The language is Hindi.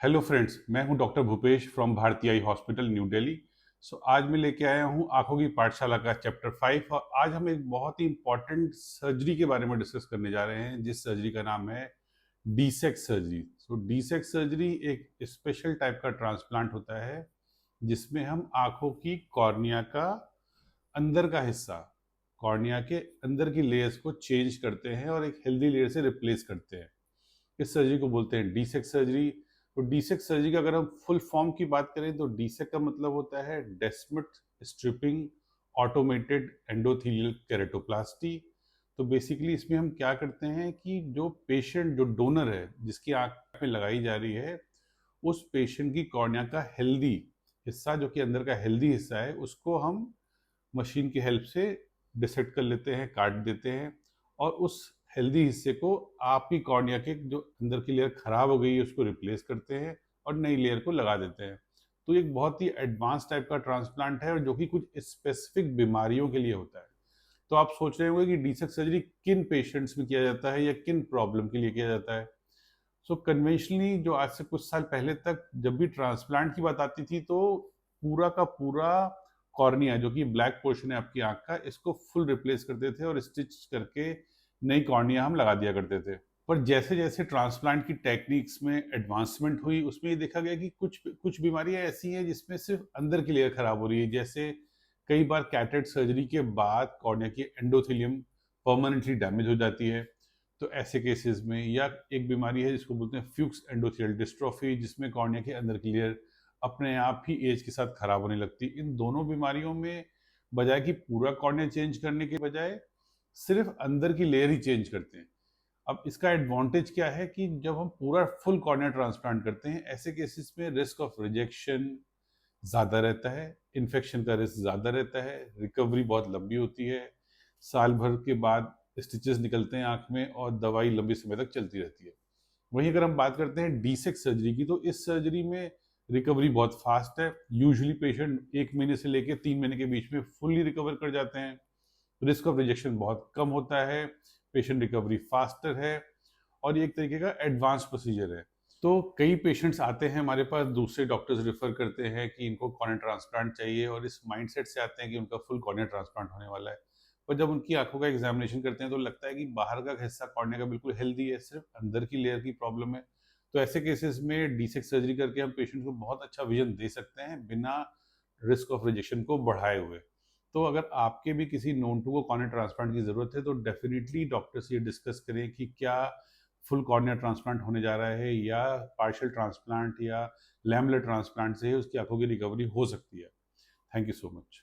हेलो फ्रेंड्स, मैं हूं doctor Bhupesh from Bharti eye hospital new Delhi. आज मैं लेके आया हूं आंखों की पाठशाला का चैप्टर 5 और आज हम एक बहुत ही इंपॉर्टेंट सर्जरी के बारे में डिस्कस करने जा रहे हैं जिस सर्जरी का नाम है डीसेक सर्जरी। डीसेक सर्जरी एक स्पेशल टाइप का ट्रांसप्लांट होता है जिसमें हम आंखों की कॉर्निया का अंदर का हिस्सा, कॉर्निया के अंदर की लेयर्स को चेंज करते हैं और एक हेल्दी लेयर से रिप्लेस करते हैं। इस सर्जरी को बोलते हैं डीसेक सर्जरी। तो डीसेक सर्जरी का अगर हम फुल फॉर्म की बात करें तो डीसेक का मतलब होता है डेस्मट स्ट्रिपिंग ऑटोमेटेड एंडोथेलियल केरेटोप्लास्टी। तो बेसिकली इसमें हम क्या करते हैं कि जो पेशेंट, जो डोनर है जिसकी आंख में लगाई जा रही है, उस पेशेंट की कॉर्निया का हेल्दी हिस्सा, जो कि अंदर का हेल्दी हिस्सा है, उसको हम मशीन की हेल्प से डिसेक्ट कर लेते हैं, काट देते हैं और उस हेल्दी हिस्से को आपकी कॉर्निया के जो अंदर की लेयर खराब हो गई है उसको रिप्लेस करते हैं और नई लेयर को लगा देते हैं। तो एक बहुत ही एडवांस टाइप का ट्रांसप्लांट है और जो कि कुछ स्पेसिफिक बीमारियों के लिए होता है। तो आप सोच रहे होंगे कि डीसेक सर्जरी किन पेशेंट्स में किया जाता है या किन प्रॉब्लम के लिए किया जाता है। कन्वेंशनली जो आज से कुछ साल पहले तक जब भी ट्रांसप्लांट की बात आती थी तो पूरा का पूरा कॉर्निया, जो कि ब्लैक पोर्शन है आपकी आंख का, इसको फुल रिप्लेस करते थे और स्टिच करके नई कॉर्निया हम लगा दिया करते थे। पर जैसे जैसे ट्रांसप्लांट की टेक्निक्स में एडवांसमेंट हुई उसमें ये देखा गया कि कुछ कुछ बीमारियां ऐसी हैं जिसमें सिर्फ अंदर की लेयर खराब हो रही है। जैसे कई बार कैटरेक्ट सर्जरी के बाद कॉर्निया की एंडोथेलियम परमानेंटली डैमेज हो जाती है। तो ऐसे केसेस में, या एक बीमारी है जिसको बोलते हैं फ्यूक्स एंडोथेलियल डिस्ट्रॉफी, जिसमें कॉर्निया के अंदर की लेयर अपने आप ही एज के साथ खराब होने लगती। इन दोनों बीमारियों में बजाय कि पूरा कॉर्निया चेंज करने के बजाय सिर्फ अंदर की लेयर ही चेंज करते हैं। अब इसका एडवांटेज क्या है कि जब हम पूरा फुल कॉर्निया ट्रांसप्लांट करते हैं, ऐसे केसेस में रिस्क ऑफ रिजेक्शन ज़्यादा रहता है, इन्फेक्शन का रिस्क ज़्यादा रहता है, रिकवरी बहुत लंबी होती है, साल भर के बाद स्टिचेस निकलते हैं आँख में और दवाई लंबे समय तक चलती रहती है। वहीं अगर हम बात करते हैं डीसेक सर्जरी की, तो इस सर्जरी में रिकवरी बहुत फास्ट है। यूजुअली पेशेंट 1 महीने से लेकर 3 महीने के बीच में फुल्ली रिकवर कर जाते हैं। रिस्क ऑफ रिजेक्शन बहुत कम होता है, पेशेंट रिकवरी फास्टर है और ये एक तरीके का एडवांस प्रोसीजर है। तो कई पेशेंट्स आते हैं हमारे पास, दूसरे डॉक्टर्स रेफर करते हैं कि इनको कॉर्निया ट्रांसप्लांट चाहिए और इस माइंडसेट से आते हैं कि उनका फुल कॉर्निया ट्रांसप्लांट होने वाला है। पर जब उनकी आंखों का एग्जामिनेशन करते हैं तो लगता है कि बाहर का हिस्सा कॉर्निया का बिल्कुल हेल्दी है, सिर्फ अंदर की लेयर की प्रॉब्लम है। तो ऐसे केसेस में डीसेक सर्जरी करके हम पेशेंट को बहुत अच्छा विजन दे सकते हैं बिना रिस्क ऑफ रिजेक्शन को बढ़ाए हुए। तो अगर आपके भी किसी नोन टू को कॉर्निया ट्रांसप्लांट की ज़रूरत है तो डेफिनेटली डॉक्टर से ये डिस्कस करें कि क्या फुल कॉर्निया ट्रांसप्लांट होने जा रहा है या पार्शियल ट्रांसप्लांट या लैमेलर ट्रांसप्लांट से उसकी आंखों की रिकवरी हो सकती है। Thank you so much.